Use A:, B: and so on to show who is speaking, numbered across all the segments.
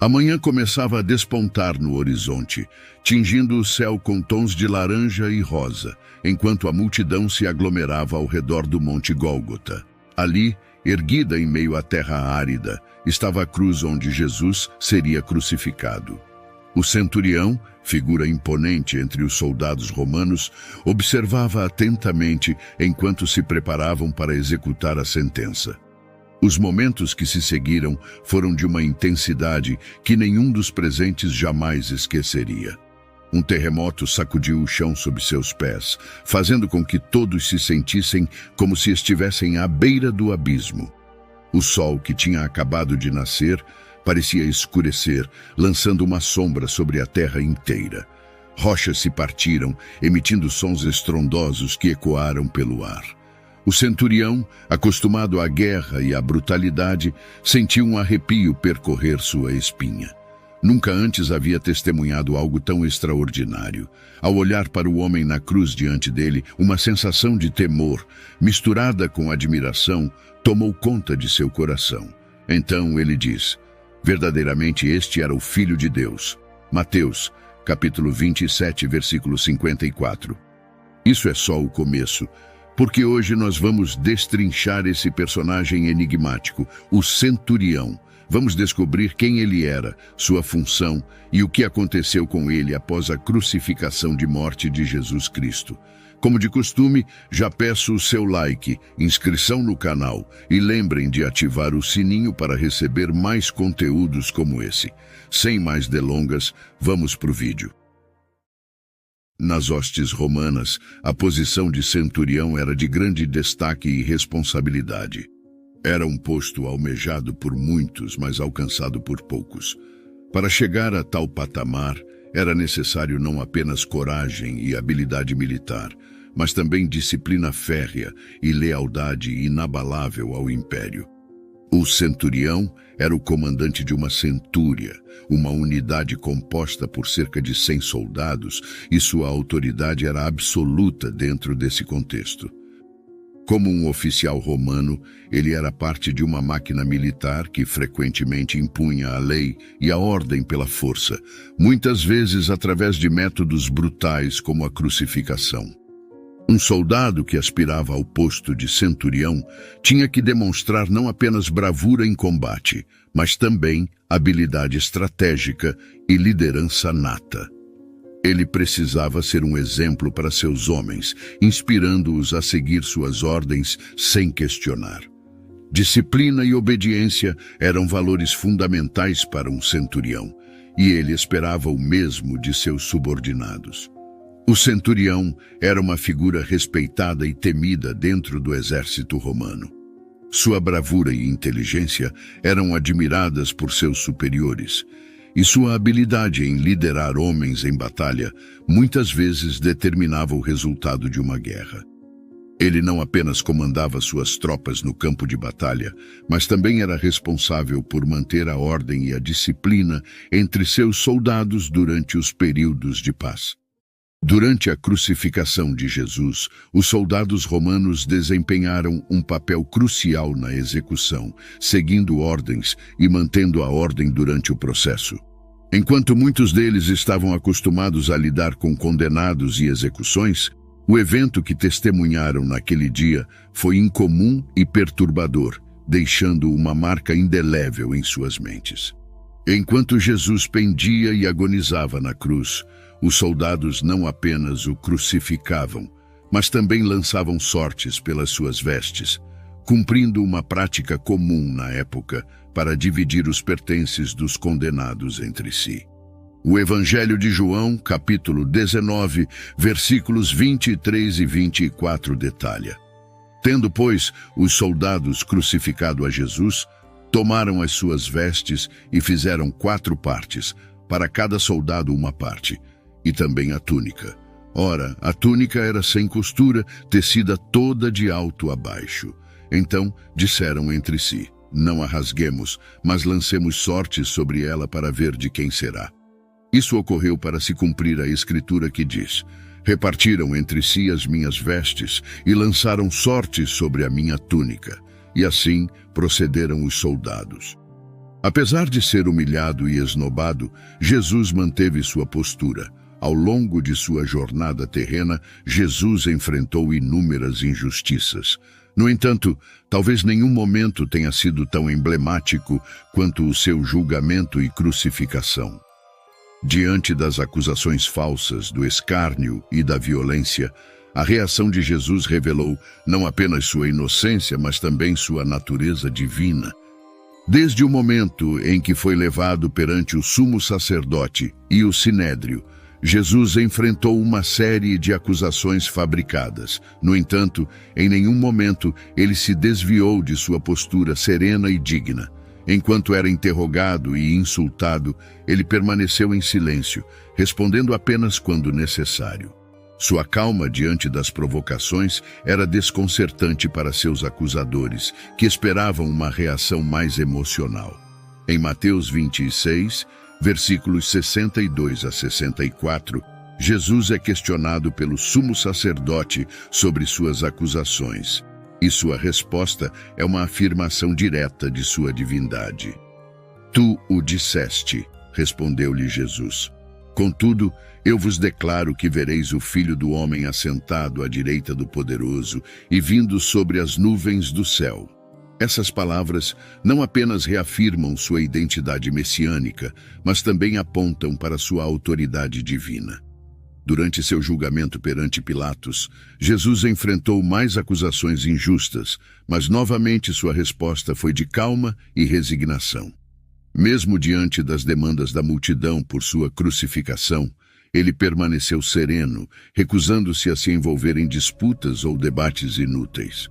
A: A manhã começava a despontar no horizonte, tingindo o céu com tons de laranja e rosa, enquanto a multidão se aglomerava ao redor do Monte Gólgota. Ali, erguida em meio à terra árida, estava a cruz onde Jesus seria crucificado. O centurião, figura imponente entre os soldados romanos, observava atentamente enquanto se preparavam para executar a sentença. Os momentos que se seguiram foram de uma intensidade que nenhum dos presentes jamais esqueceria. Um terremoto sacudiu o chão sob seus pés, fazendo com que todos se sentissem como se estivessem à beira do abismo. O sol, que tinha acabado de nascer, parecia escurecer, lançando uma sombra sobre a terra inteira. Rochas se partiram, emitindo sons estrondosos que ecoaram pelo ar. O centurião, acostumado à guerra e à brutalidade, sentiu um arrepio percorrer sua espinha. Nunca antes havia testemunhado algo tão extraordinário. Ao olhar para o homem na cruz diante dele, uma sensação de temor, misturada com admiração, tomou conta de seu coração. Então ele diz: verdadeiramente este era o Filho de Deus. Mateus, capítulo 27, versículo 54. Isso é só o começo, porque hoje nós vamos destrinchar esse personagem enigmático, o centurião. Vamos descobrir quem ele era, sua função e o que aconteceu com ele após a crucificação de morte de Jesus Cristo. Como de costume, já peço o seu like, inscrição no canal e lembrem de ativar o sininho para receber mais conteúdos como esse. Sem mais delongas, vamos para o vídeo. Nas hostes romanas, a posição de centurião era de grande destaque e responsabilidade. Era um posto almejado por muitos, mas alcançado por poucos. Para chegar a tal patamar, era necessário não apenas coragem e habilidade militar, mas também disciplina férrea e lealdade inabalável ao império. O centurião era o comandante de uma centúria, uma unidade composta por cerca de 100 soldados, e sua autoridade era absoluta dentro desse contexto. Como um oficial romano, ele era parte de uma máquina militar que frequentemente impunha a lei e a ordem pela força, muitas vezes através de métodos brutais como a crucificação. Um soldado que aspirava ao posto de centurião tinha que demonstrar não apenas bravura em combate, mas também habilidade estratégica e liderança nata. Ele precisava ser um exemplo para seus homens, inspirando-os a seguir suas ordens sem questionar. Disciplina e obediência eram valores fundamentais para um centurião, e ele esperava o mesmo de seus subordinados. O centurião era uma figura respeitada e temida dentro do exército romano. Sua bravura e inteligência eram admiradas por seus superiores, e sua habilidade em liderar homens em batalha muitas vezes determinava o resultado de uma guerra. Ele não apenas comandava suas tropas no campo de batalha, mas também era responsável por manter a ordem e a disciplina entre seus soldados durante os períodos de paz. Durante a crucificação de Jesus, os soldados romanos desempenharam um papel crucial na execução, seguindo ordens e mantendo a ordem durante o processo. Enquanto muitos deles estavam acostumados a lidar com condenados e execuções, o evento que testemunharam naquele dia foi incomum e perturbador, deixando uma marca indelével em suas mentes. Enquanto Jesus pendia e agonizava na cruz, os soldados não apenas o crucificavam, mas também lançavam sortes pelas suas vestes, cumprindo uma prática comum na época para dividir os pertences dos condenados entre si. O Evangelho de João, capítulo 19, versículos 23 e 24 detalha: tendo, pois, os soldados crucificado a Jesus, tomaram as suas vestes e fizeram 4 partes, para cada soldado uma parte, e também a túnica. Ora, a túnica era sem costura, tecida toda de alto a baixo. Então disseram entre si: não a rasguemos, mas lancemos sortes sobre ela para ver de quem será. Isso ocorreu para se cumprir a escritura que diz: repartiram entre si as minhas vestes e lançaram sortes sobre a minha túnica. E assim procederam os soldados. Apesar de ser humilhado e esnobado, Jesus manteve sua postura. Ao longo de sua jornada terrena, Jesus enfrentou inúmeras injustiças. No entanto, talvez nenhum momento tenha sido tão emblemático quanto o seu julgamento e crucificação. Diante das acusações falsas, do escárnio e da violência, a reação de Jesus revelou não apenas sua inocência, mas também sua natureza divina. Desde o momento em que foi levado perante o sumo sacerdote e o sinédrio, Jesus enfrentou uma série de acusações fabricadas. No entanto, em nenhum momento ele se desviou de sua postura serena e digna. Enquanto era interrogado e insultado, ele permaneceu em silêncio, respondendo apenas quando necessário. Sua calma diante das provocações era desconcertante para seus acusadores, que esperavam uma reação mais emocional. Em Mateus 26, versículos 62 a 64, Jesus é questionado pelo sumo sacerdote sobre suas acusações, e sua resposta é uma afirmação direta de sua divindade. Tu o disseste, respondeu-lhe Jesus. Contudo, eu vos declaro que vereis o Filho do Homem assentado à direita do Poderoso e vindo sobre as nuvens do céu. Essas palavras não apenas reafirmam sua identidade messiânica, mas também apontam para sua autoridade divina. Durante seu julgamento perante Pilatos, Jesus enfrentou mais acusações injustas, mas novamente sua resposta foi de calma e resignação. Mesmo diante das demandas da multidão por sua crucificação, ele permaneceu sereno, recusando-se a se envolver em disputas ou debates inúteis.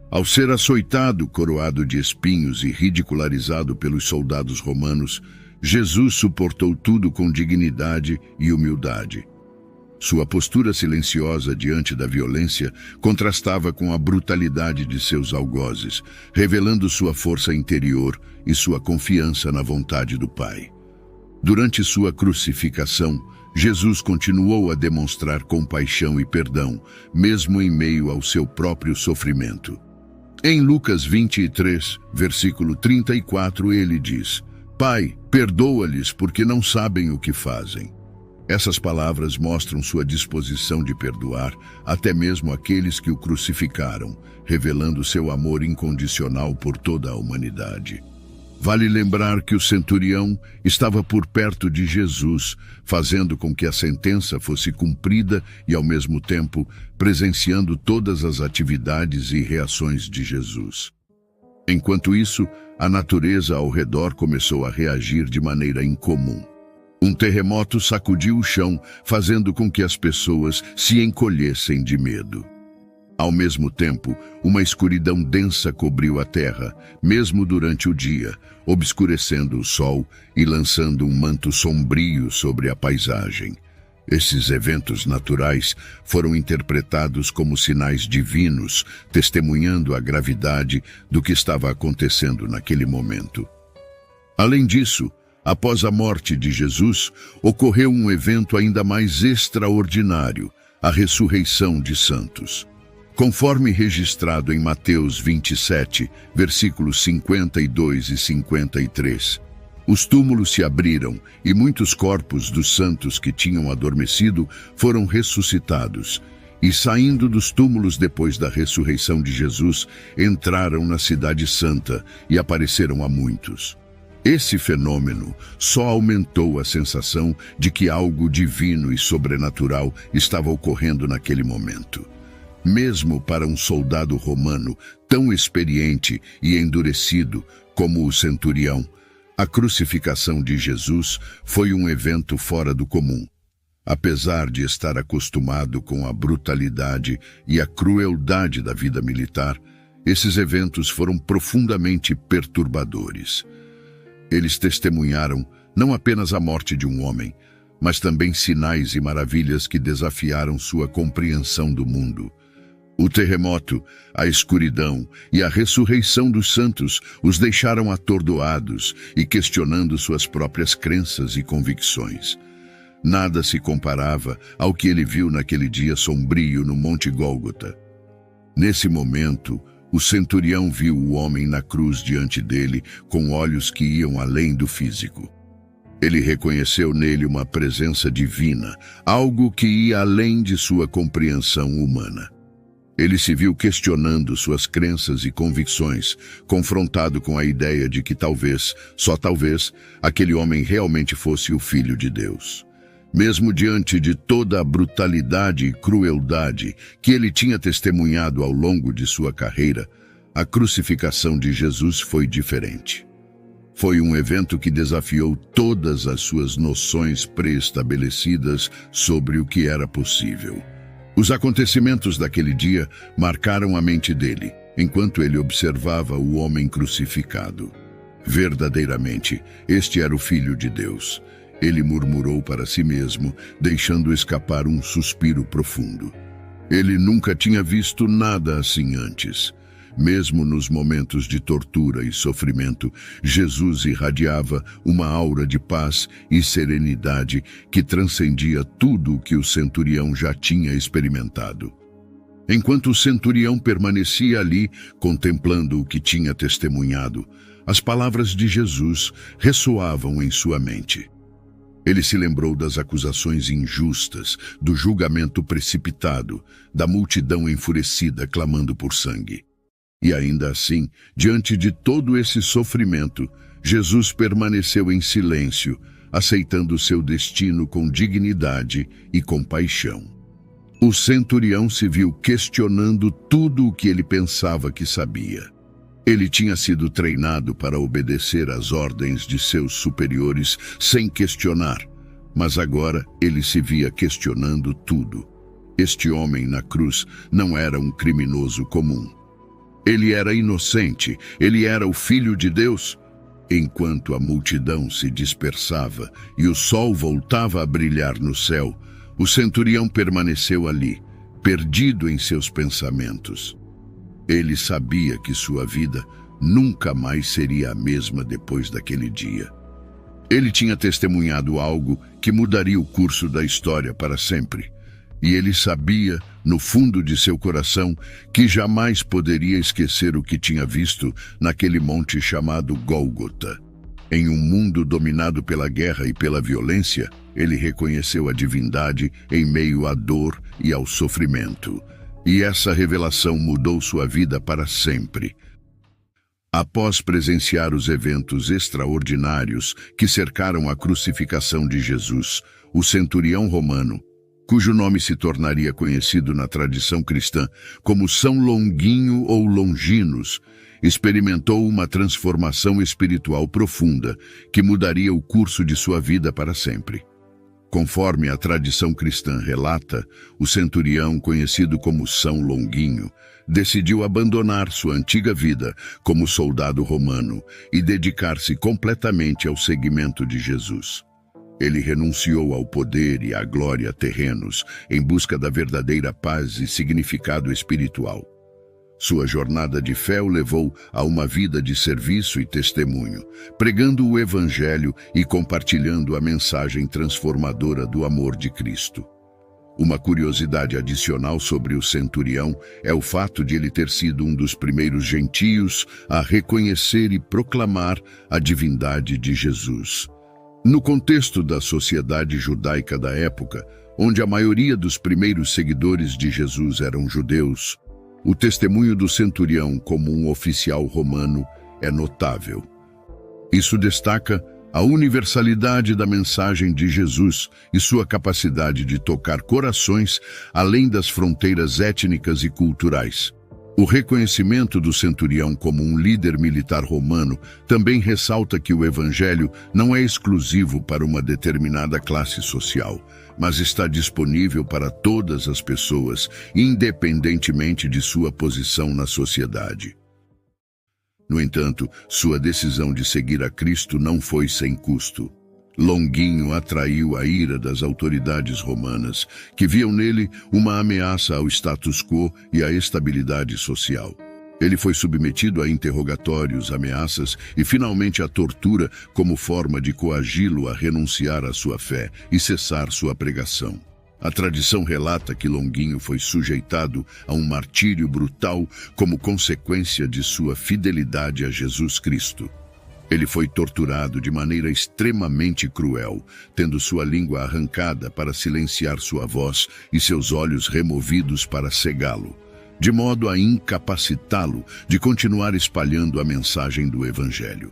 A: Ao ser açoitado, coroado de espinhos e ridicularizado pelos soldados romanos, Jesus suportou tudo com dignidade e humildade. Sua postura silenciosa diante da violência contrastava com a brutalidade de seus algozes, revelando sua força interior e sua confiança na vontade do Pai. Durante sua crucificação, Jesus continuou a demonstrar compaixão e perdão, mesmo em meio ao seu próprio sofrimento. Em Lucas 23, versículo 34, ele diz: Pai, perdoa-lhes porque não sabem o que fazem. Essas palavras mostram sua disposição de perdoar até mesmo aqueles que o crucificaram, revelando seu amor incondicional por toda a humanidade. Vale lembrar que o centurião estava por perto de Jesus, fazendo com que a sentença fosse cumprida e, ao mesmo tempo, presenciando todas as atividades e reações de Jesus. Enquanto isso, a natureza ao redor começou a reagir de maneira incomum. Um terremoto sacudiu o chão, fazendo com que as pessoas se encolhessem de medo. Ao mesmo tempo, uma escuridão densa cobriu a terra, mesmo durante o dia, obscurecendo o sol e lançando um manto sombrio sobre a paisagem. Esses eventos naturais foram interpretados como sinais divinos, testemunhando a gravidade do que estava acontecendo naquele momento. Além disso, após a morte de Jesus, ocorreu um evento ainda mais extraordinário, a ressurreição de santos. Conforme registrado em Mateus 27, versículos 52 e 53, os túmulos se abriram e muitos corpos dos santos que tinham adormecido foram ressuscitados, e saindo dos túmulos depois da ressurreição de Jesus, entraram na Cidade Santa e apareceram a muitos. Esse fenômeno só aumentou a sensação de que algo divino e sobrenatural estava ocorrendo naquele momento. Mesmo para um soldado romano tão experiente e endurecido como o centurião, a crucificação de Jesus foi um evento fora do comum. Apesar de estar acostumado com a brutalidade e a crueldade da vida militar, esses eventos foram profundamente perturbadores. Eles testemunharam não apenas a morte de um homem, mas também sinais e maravilhas que desafiaram sua compreensão do mundo. O terremoto, a escuridão e a ressurreição dos santos os deixaram atordoados e questionando suas próprias crenças e convicções. Nada se comparava ao que ele viu naquele dia sombrio no Monte Gólgota. Nesse momento, O centurião viu o homem na cruz diante dele, com olhos que iam além do físico. Ele reconheceu nele uma presença divina, algo que ia além de sua compreensão humana. Ele se viu questionando suas crenças e convicções, confrontado com a ideia de que talvez, só talvez, aquele homem realmente fosse o Filho de Deus. Mesmo diante de toda a brutalidade e crueldade que ele tinha testemunhado ao longo de sua carreira, a crucificação de Jesus foi diferente. Foi um evento que desafiou todas as suas noções pré-estabelecidas sobre o que era possível. Os acontecimentos daquele dia marcaram a mente dele, enquanto ele observava o homem crucificado. Verdadeiramente, este era o Filho de Deus. Ele murmurou para si mesmo, deixando escapar um suspiro profundo. Ele nunca tinha visto nada assim antes. Mesmo nos momentos de tortura e sofrimento, Jesus irradiava uma aura de paz e serenidade que transcendia tudo o que o centurião já tinha experimentado. Enquanto o centurião permanecia ali, contemplando o que tinha testemunhado, as palavras de Jesus ressoavam em sua mente. Ele se lembrou das acusações injustas, do julgamento precipitado, da multidão enfurecida clamando por sangue. E ainda assim, diante de todo esse sofrimento, Jesus permaneceu em silêncio, aceitando seu destino com dignidade e compaixão. O centurião se viu questionando tudo o que ele pensava que sabia. Ele tinha sido treinado para obedecer às ordens de seus superiores sem questionar, mas agora ele se via questionando tudo. Este homem na cruz não era um criminoso comum. Ele era inocente, ele era o Filho de Deus. Enquanto a multidão se dispersava e o sol voltava a brilhar no céu, o centurião permaneceu ali, perdido em seus pensamentos. Ele sabia que sua vida nunca mais seria a mesma depois daquele dia. Ele tinha testemunhado algo que mudaria o curso da história para sempre. E ele sabia, no fundo de seu coração, que jamais poderia esquecer o que tinha visto naquele monte chamado Gólgota. Em um mundo dominado pela guerra e pela violência, ele reconheceu a divindade em meio à dor e ao sofrimento. E essa revelação mudou sua vida para sempre. Após presenciar os eventos extraordinários que cercaram a crucificação de Jesus, o centurião romano, cujo nome se tornaria conhecido na tradição cristã como São Longuinho ou Longinos, experimentou uma transformação espiritual profunda que mudaria o curso de sua vida para sempre. Conforme a tradição cristã relata, o centurião, conhecido como São Longuinho, decidiu abandonar sua antiga vida como soldado romano e dedicar-se completamente ao seguimento de Jesus. Ele renunciou ao poder e à glória terrenos em busca da verdadeira paz e significado espiritual. Sua jornada de fé o levou a uma vida de serviço e testemunho, pregando o Evangelho e compartilhando a mensagem transformadora do amor de Cristo. Uma curiosidade adicional sobre o centurião é o fato de ele ter sido um dos primeiros gentios a reconhecer e proclamar a divindade de Jesus. No contexto da sociedade judaica da época, onde a maioria dos primeiros seguidores de Jesus eram judeus, o testemunho do centurião como um oficial romano é notável. Isso destaca a universalidade da mensagem de Jesus e sua capacidade de tocar corações além das fronteiras étnicas e culturais. O reconhecimento do centurião como um líder militar romano também ressalta que o Evangelho não é exclusivo para uma determinada classe social, mas está disponível para todas as pessoas, independentemente de sua posição na sociedade. No entanto, sua decisão de seguir a Cristo não foi sem custo. Longuinho atraiu a ira das autoridades romanas, que viam nele uma ameaça ao status quo e à estabilidade social. Ele foi submetido a interrogatórios, ameaças e finalmente à tortura como forma de coagi-lo a renunciar à sua fé e cessar sua pregação. A tradição relata que Longuinho foi sujeitado a um martírio brutal como consequência de sua fidelidade a Jesus Cristo. Ele foi torturado de maneira extremamente cruel, tendo sua língua arrancada para silenciar sua voz e seus olhos removidos para cegá-lo, de modo a incapacitá-lo de continuar espalhando a mensagem do Evangelho.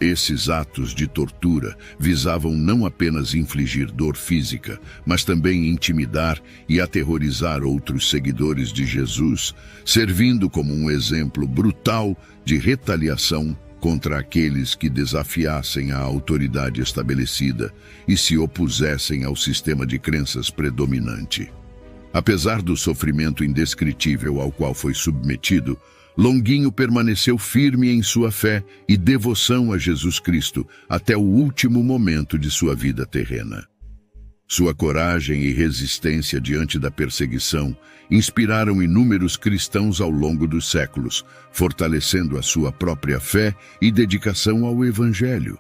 A: Esses atos de tortura visavam não apenas infligir dor física, mas também intimidar e aterrorizar outros seguidores de Jesus, servindo como um exemplo brutal de retaliação contra aqueles que desafiassem a autoridade estabelecida e se opusessem ao sistema de crenças predominante. Apesar do sofrimento indescritível ao qual foi submetido, Longuinho permaneceu firme em sua fé e devoção a Jesus Cristo até o último momento de sua vida terrena. Sua coragem e resistência diante da perseguição inspiraram inúmeros cristãos ao longo dos séculos, fortalecendo a sua própria fé e dedicação ao Evangelho.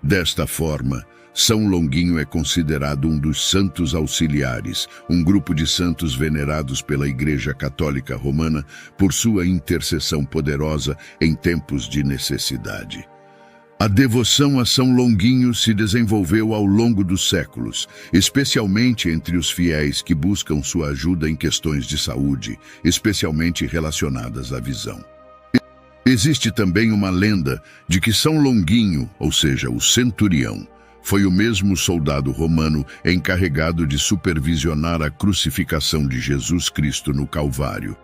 A: Desta forma, São Longuinho é considerado um dos santos auxiliares, um grupo de santos venerados pela Igreja Católica Romana por sua intercessão poderosa em tempos de necessidade. A devoção a São Longuinho se desenvolveu ao longo dos séculos, especialmente entre os fiéis que buscam sua ajuda em questões de saúde, especialmente relacionadas à visão. Existe também uma lenda de que São Longuinho, ou seja, o centurião, foi o mesmo soldado romano encarregado de supervisionar a crucificação de Jesus Cristo no Calvário.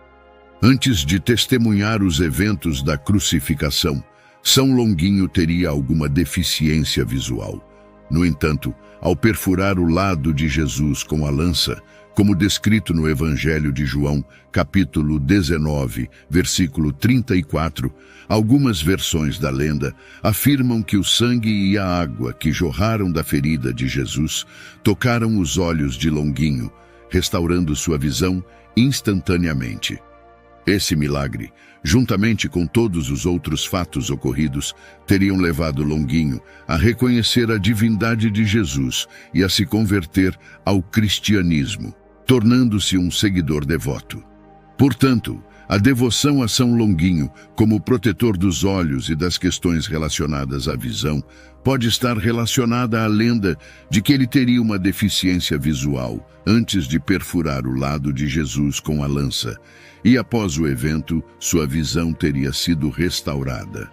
A: Antes de testemunhar os eventos da crucificação, São Longuinho teria alguma deficiência visual. No entanto, ao perfurar o lado de Jesus com a lança, como descrito no Evangelho de João, capítulo 19, versículo 34, algumas versões da lenda afirmam que o sangue e a água que jorraram da ferida de Jesus tocaram os olhos de Longuinho, restaurando sua visão instantaneamente. Esse milagre, juntamente com todos os outros fatos ocorridos, teriam levado Longuinho a reconhecer a divindade de Jesus e a se converter ao cristianismo, tornando-se um seguidor devoto. Portanto, a devoção a São Longuinho, como protetor dos olhos e das questões relacionadas à visão, pode estar relacionada à lenda de que ele teria uma deficiência visual antes de perfurar o lado de Jesus com a lança, e após o evento, sua visão teria sido restaurada.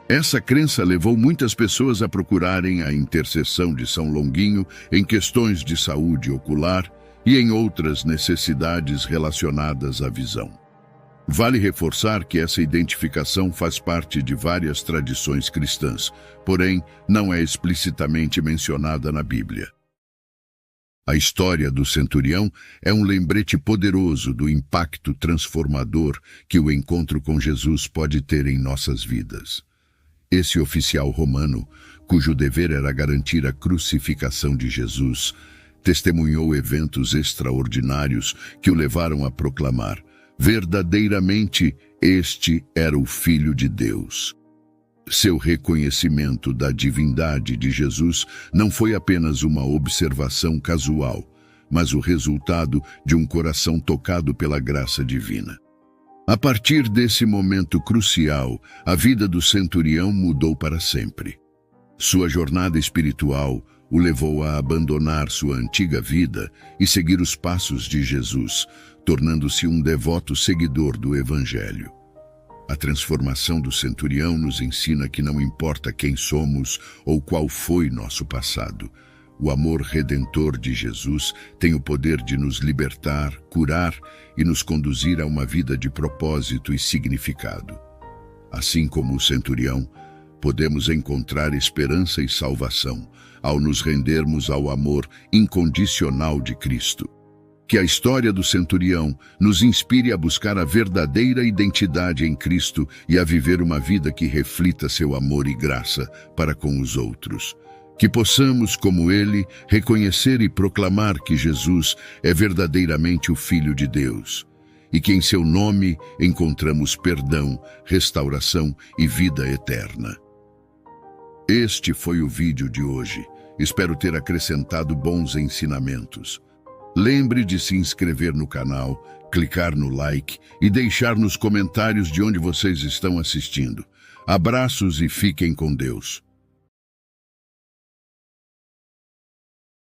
A: Essa crença levou muitas pessoas a procurarem a intercessão de São Longuinho em questões de saúde ocular e em outras necessidades relacionadas à visão. Vale reforçar que essa identificação faz parte de várias tradições cristãs, porém não é explicitamente mencionada na Bíblia. A história do centurião é um lembrete poderoso do impacto transformador que o encontro com Jesus pode ter em nossas vidas. Esse oficial romano, cujo dever era garantir a crucificação de Jesus, testemunhou eventos extraordinários que o levaram a proclamar: verdadeiramente, este era o Filho de Deus. Seu reconhecimento da divindade de Jesus não foi apenas uma observação casual, mas o resultado de um coração tocado pela graça divina. A partir desse momento crucial, a vida do centurião mudou para sempre. Sua jornada espiritual o levou a abandonar sua antiga vida e seguir os passos de Jesus, tornando-se um devoto seguidor do Evangelho. A transformação do centurião nos ensina que não importa quem somos ou qual foi nosso passado, o amor redentor de Jesus tem o poder de nos libertar, curar e nos conduzir a uma vida de propósito e significado. Assim como o centurião, podemos encontrar esperança e salvação ao nos rendermos ao amor incondicional de Cristo. Que a história do centurião nos inspire a buscar a verdadeira identidade em Cristo e a viver uma vida que reflita seu amor e graça para com os outros. Que possamos, como ele, reconhecer e proclamar que Jesus é verdadeiramente o Filho de Deus, e que em seu nome encontramos perdão, restauração e vida eterna. Este foi o vídeo de hoje. Espero ter acrescentado bons ensinamentos. Lembre de se inscrever no canal, clicar no like e deixar nos comentários de onde vocês estão assistindo. Abraços e fiquem com Deus.